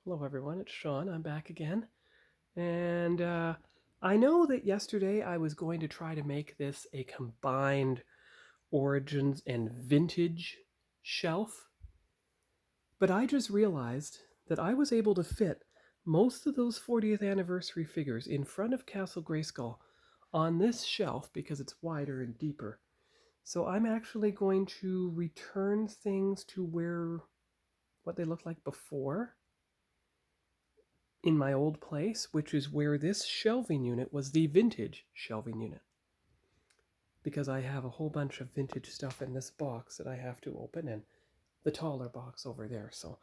Hello everyone, it's Sean. I'm back again. And I know that yesterday I was going to try to make this a combined Origins and Vintage shelf, but I just realized that I was able to fit most of those 40th anniversary figures in front of Castle Grayskull on this shelf because it's wider and deeper. So I'm actually going to return things to what they looked like before in my old place, which is where this shelving unit was the vintage shelving unit. Because I have a whole bunch of vintage stuff in this box that I have to open and the taller box over there. So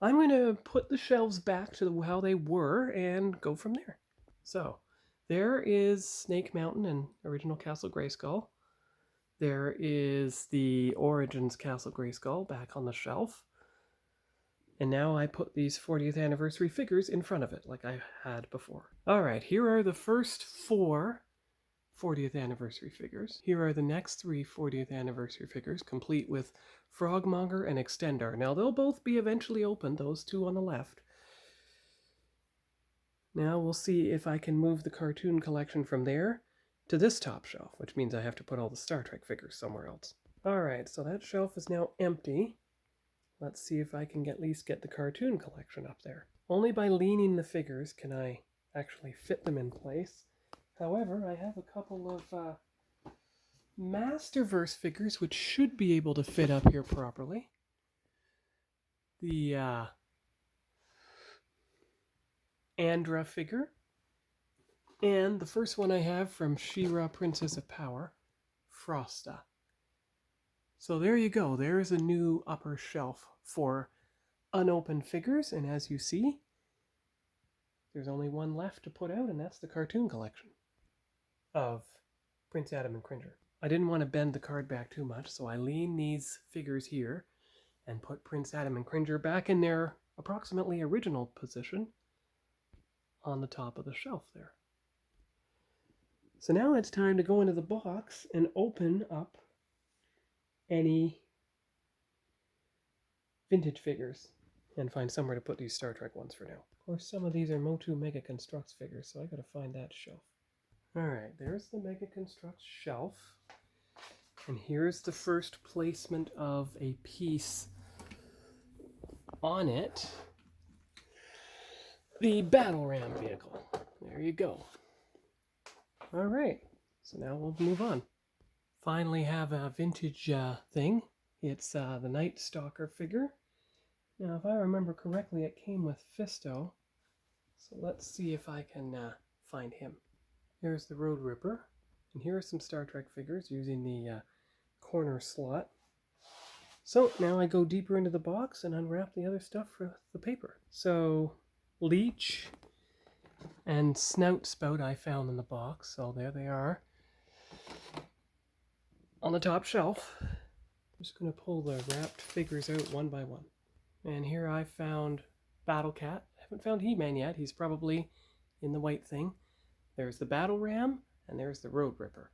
I'm going to put the shelves back to how they were and go from there. So there is Snake Mountain and original Castle Grayskull. There is the Origins Castle Grayskull back on the shelf. And now I put these 40th anniversary figures in front of it like I had before. All right, here are the first 4 40th anniversary figures. Here are the next 3 40th anniversary figures, complete with Frogmonger and Extendar. Now they'll both be eventually opened, those 2 on the left. Now we'll see if I can move the cartoon collection from there to this top shelf, which means I have to put all the Star Trek figures somewhere else. All right, so that shelf is now empty. Let's see if I can at least get the cartoon collection up there. Only by leaning the figures can I actually fit them in place. However, I have a couple of Masterverse figures which should be able to fit up here properly. The Andra figure. And the first one I have from She-Ra, Princess of Power, Frosta. So there you go. There's a new upper shelf for unopened figures. And as you see, there's only one left to put out, and that's the cartoon collection of Prince Adam and Cringer. I didn't want to bend the card back too much, so I lean these figures here and put Prince Adam and Cringer back in their approximately original position on the top of the shelf there. So now it's time to go into the box and open up any vintage figures and find somewhere to put these Star Trek ones for now. Of course, some of these are MOTU Mega Constructs figures, so I gotta find that shelf. Alright, there's the Mega Constructs shelf. And here's the first placement of a piece on it. The Battle Ram vehicle. There you go. Alright, so now we'll move on. Finally have a vintage thing. It's the Night Stalker figure. Now, if I remember correctly, it came with Fisto. So let's see if I can find him. Here's the Road Ripper. And here are some Star Trek figures using the corner slot. So now I go deeper into the box and unwrap the other stuff for the paper. So Leech and Snout Spout I found in the box. So there they are on the top shelf. I'm just going to pull the wrapped figures out one by one. And here I found Battle Cat. I haven't found He-Man yet. He's probably in the white thing. There's the Battle Ram, and there's the Road Ripper.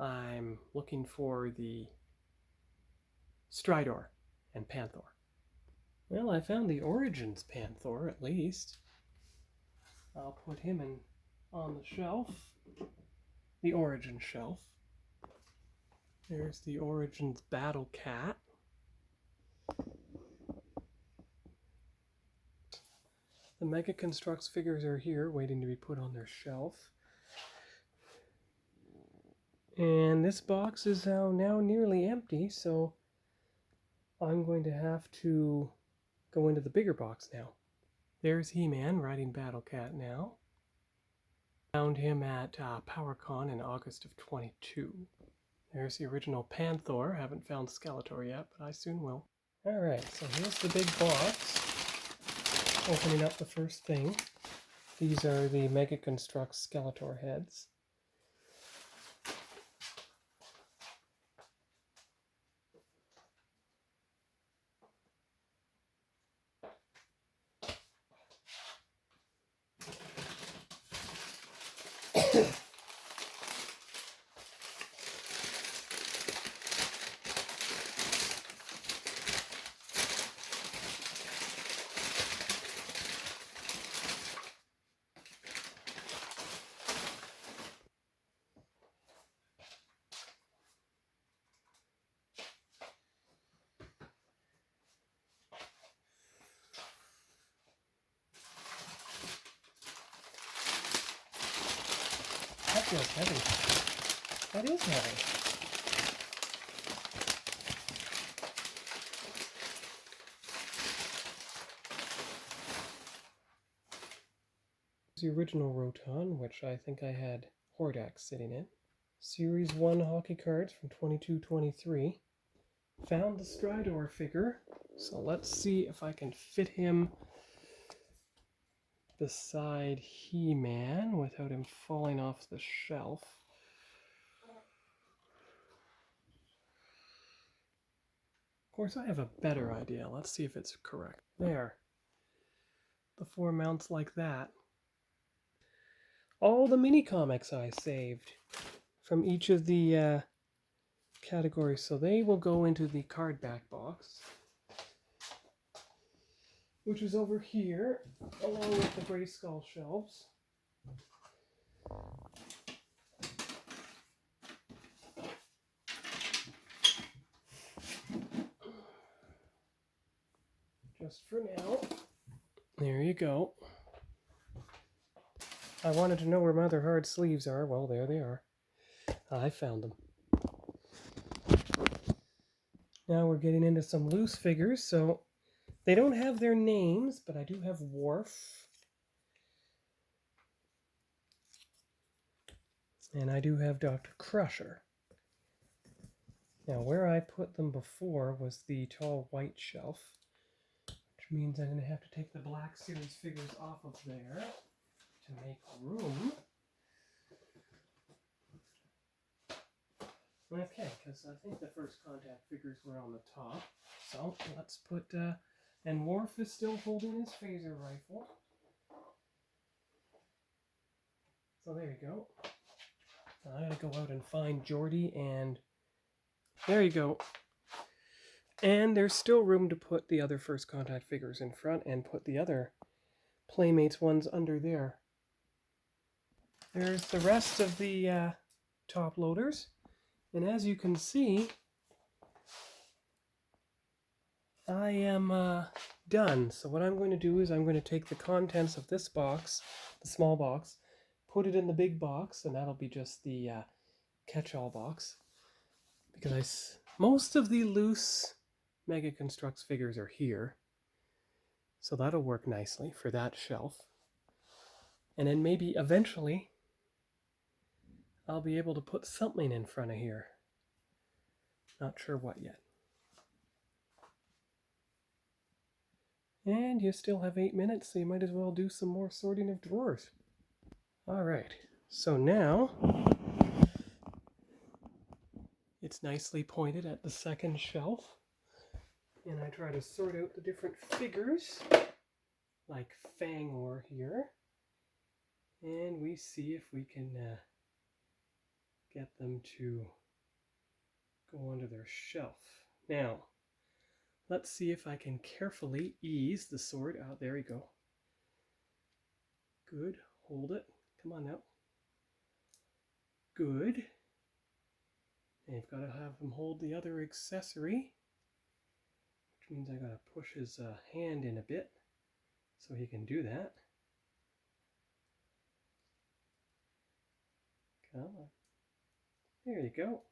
I'm looking for the Stridor and Panther. Well, I found the Origins Panther at least. I'll put him on the shelf. The Origins shelf. There's the Origins Battle Cat. The Mega Constructs figures are here, waiting to be put on their shelf. And this box is now nearly empty, so I'm going to have to go into the bigger box now. There's He-Man riding Battle Cat now. Found him at PowerCon in August of 22. There's the original Panther. Haven't found Skeletor yet, but I soon will. Alright, so here's the big box. Opening up the first thing. These are the Mega Construct Skeletor heads. feels heavy. That is heavy. The original Roton, which I think I had Hordak sitting in. Series 1 hockey cards from 22-23. Found the Stridor figure, so let's see if I can fit him beside He-Man without him falling off the shelf. Of course, I have a better idea. Let's see if it's correct. There. The 4 mounts like that. All the mini comics I saved from each of the categories, so they will go into the card back box, which is over here along with the Gray Skull shelves. Just for now. There you go. I wanted to know where my other hard sleeves are. Well, there they are. I found them. Now we're getting into some loose figures, so they don't have their names, but I do have Worf. And I do have Dr. Crusher. Now, where I put them before was the tall white shelf, which means I'm going to have to take the Black Series figures off of there to make room. Okay, because I think the first contact figures were on the top. So let's put, and Worf is still holding his phaser rifle. So there you go. I gotta go out and find Geordi, and there you go. And there's still room to put the other first contact figures in front and put the other Playmates ones under there. There's the rest of the top loaders. And as you can see, I am done. So what I'm going to do is I'm going to take the contents of this box, the small box, put it in the big box, and that'll be just the catch-all box. Because most of the loose Mega Construx figures are here. So that'll work nicely for that shelf. And then maybe eventually I'll be able to put something in front of here. Not sure what yet. And you still have 8 minutes, so you might as well do some more sorting of drawers. Alright, so now it's nicely pointed at the second shelf. And I try to sort out the different figures, like Fangor here. And we see if we can get them to go onto their shelf. Now, let's see if I can carefully ease the sword out. There we go. Good. Hold it. Come on now. Good. And you've got to have him hold the other accessory, which means I got to push his hand in a bit so he can do that. Come on. There you go.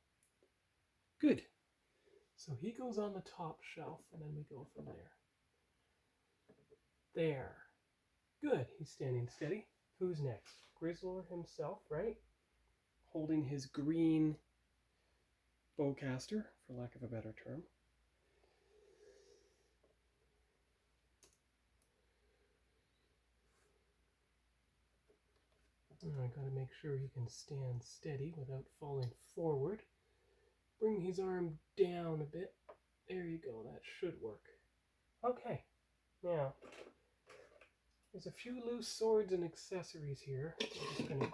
Good. So he goes on the top shelf, and then we go from there. There. Good. He's standing steady. Who's next? Grizzler himself, right? Holding his green bowcaster, for lack of a better term. I gotta make sure he can stand steady without falling forward. Bring his arm down a bit. There you go, that should work. Okay, now, there's a few loose swords and accessories here. I'm just gonna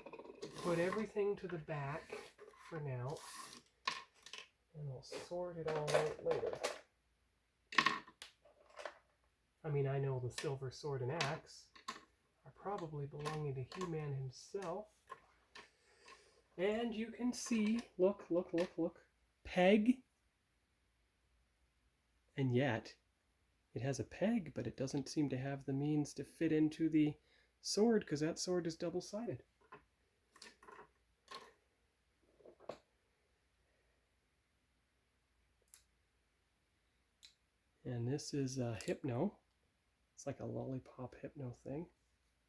put everything to the back for now, and we'll sort it all out later. I mean, I know the silver sword and axe are probably belonging to He-Man himself. And you can see, look, peg. And yet, it has a peg, but it doesn't seem to have the means to fit into the sword, because that sword is double-sided. And this is a Hypno. It's like a lollipop Hypno thing.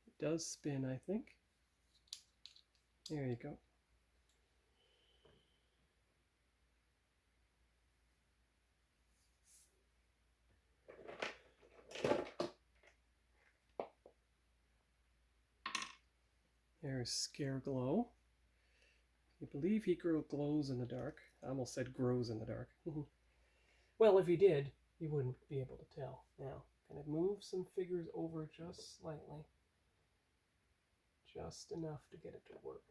It does spin, I think. There you go. There's Scare Glow. I believe he glows in the dark. I almost said grows in the dark. Well, if he did, you wouldn't be able to tell. Now, I'm going to move some figures over just slightly. Just enough to get it to work.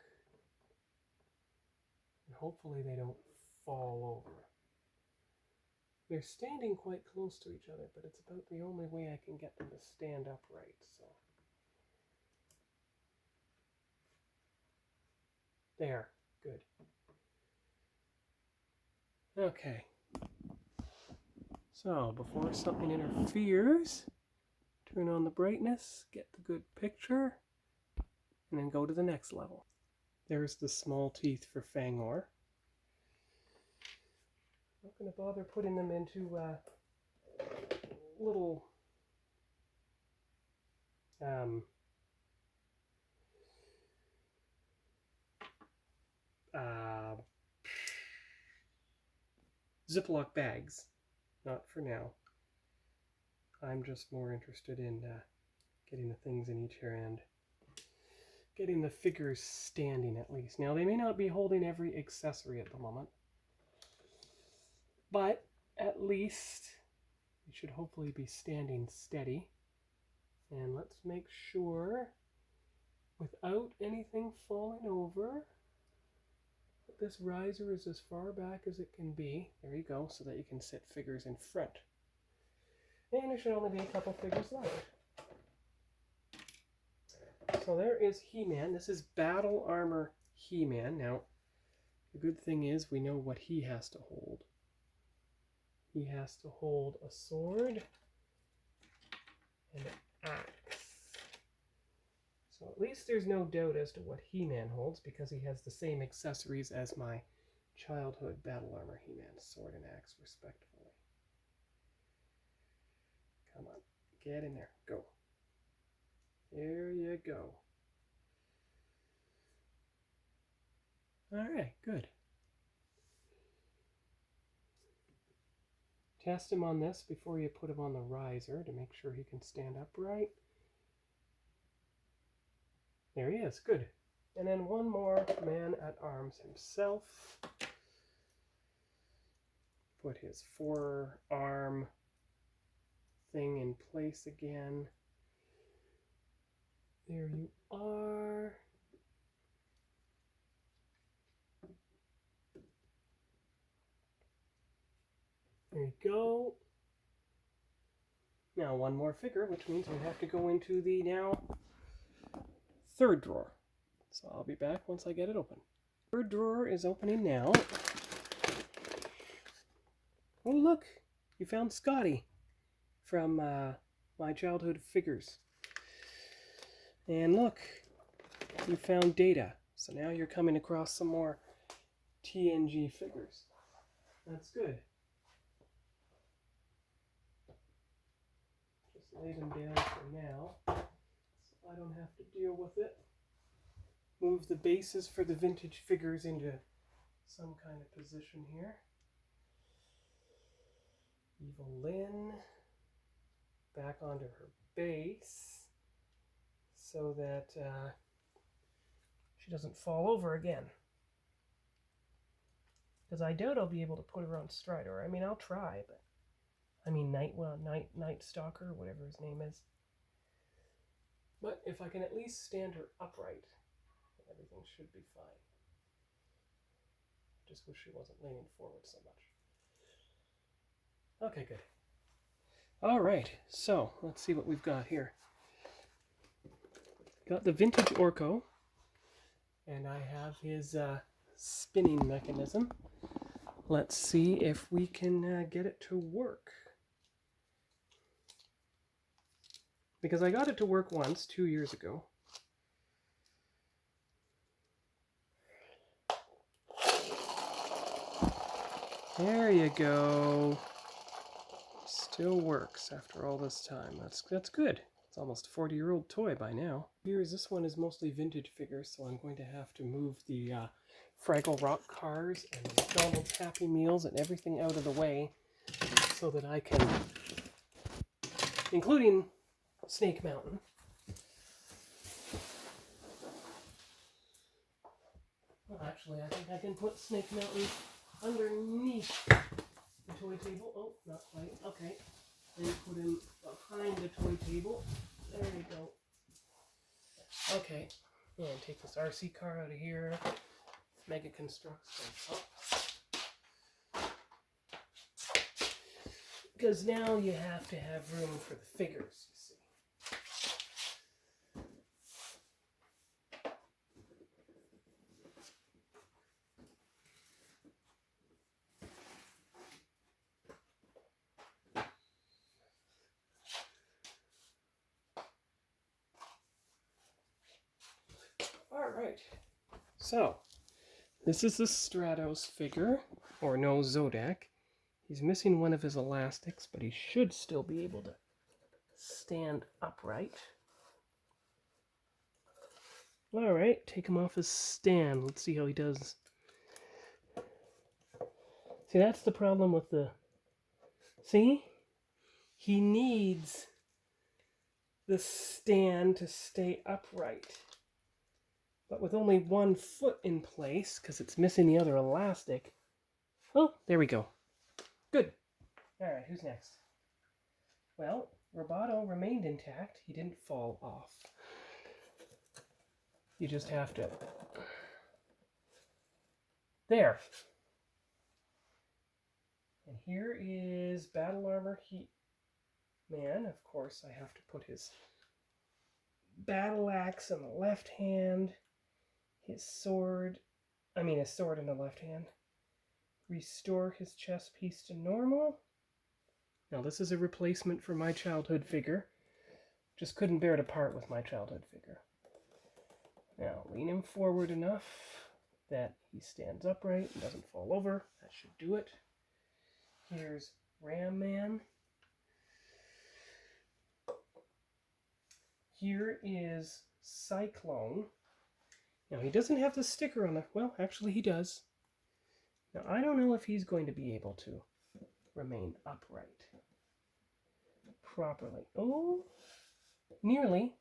And hopefully they don't fall over. They're standing quite close to each other, but it's about the only way I can get them to stand upright. So there, good. Okay. So before something interferes, turn on the brightness, get the good picture, and then go to the next level. There's the small teeth for Fangor. I'm not going to bother putting them into little Ziploc bags. Not for now. I'm just more interested in getting the things in each hand. Getting the figures standing at least. Now they may not be holding every accessory at the moment, but at least we should hopefully be standing steady. And let's make sure, without anything falling over, that this riser is as far back as it can be. There you go, so that you can sit figures in front. And there should only be a couple figures left. So there is He-Man. This is Battle Armor He-Man. Now, the good thing is we know what he has to hold. He has to hold a sword and an axe. So at least there's no doubt as to what He-Man holds, because he has the same accessories as my childhood Battle Armor He-Man, sword and axe respectively. Come on, get in there, go. There you go. All right, good. Test him on this before you put him on the riser to make sure he can stand upright. There he is, good. And then one more man-at-arms himself. Put his forearm thing in place again. There you are. There you go. Now one more figure, which means we have to go into the now third drawer. So I'll be back once I get it open. Third drawer is opening now. Oh look, you found Scotty from my childhood figures. And look, you found Data. So now you're coming across some more TNG figures. That's good. Just lay them down for now, so I don't have to deal with it. Move the bases for the vintage figures into some kind of position here. Evil Lynn back onto her base so that she doesn't fall over again. Because I doubt I'll be able to put her on Strider. I mean, I'll try, but I mean Night Stalker, whatever his name is. But if I can at least stand her upright, everything should be fine. Just wish she wasn't leaning forward so much. Okay, good. All right, so let's see what we've got here. Got the vintage Orko, and I have his spinning mechanism. Let's see if we can get it to work. Because I got it to work once, 2 years ago. There you go. Just Still works after all this time. That's good. It's almost a 40-year-old toy by now. This one is mostly vintage figures, so I'm going to have to move the Fraggle Rock cars and the McDonald's Happy Meals and everything out of the way so that I can, including Snake Mountain. Well, actually, I think I can put Snake Mountain underneath the toy table. Oh, not quite. Okay. Then put him behind the toy table. There you go. Okay. And take this RC car out of here. Mega Constructs. Because now you have to have room for the figures, you see. Alright, so this is the Stratos figure, or no, Zodak. He's missing one of his elastics, but he should still be able to stand upright. Alright, take him off his stand. Let's see how he does. See, that's the problem with the... See? He needs the stand to stay upright. But with only one foot in place, because it's missing the other elastic. Oh, there we go. Good. Alright, who's next? Well, Roboto remained intact. He didn't fall off. You just have to... There. And here is Battle Armor Heat Man. Of course, I have to put his battle axe in the left hand. His sword in the left hand. Restore his chest piece to normal. Now this is a replacement for my childhood figure. Just couldn't bear to part with my childhood figure. Now lean him forward enough that he stands upright and doesn't fall over. That should do it. Here's Ram Man. Here is Cyclone. Now, he doesn't have the sticker on the... Well, actually, he does. Now, I don't know if he's going to be able to remain upright properly. Oh, nearly.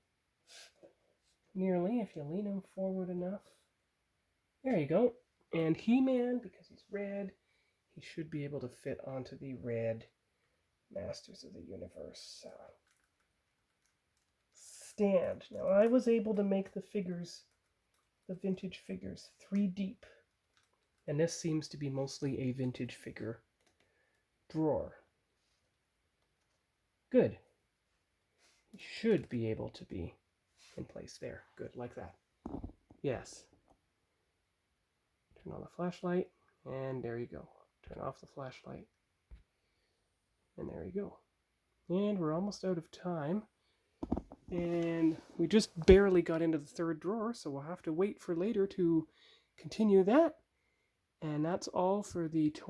Nearly, if you lean him forward enough. There you go. And He-Man, because he's red, he should be able to fit onto the red Masters of the Universe stand. Now, I was able to make the figures... the vintage figures 3 deep, and this seems to be mostly a vintage figure drawer. Good. You should be able to be in place there. Good, like that. Yes. Turn on the flashlight, and there you go. Turn off the flashlight, and there you go. And we're almost out of time. And we just barely got into the 3rd drawer, so we'll have to wait for later to continue that. And that's all for the toy.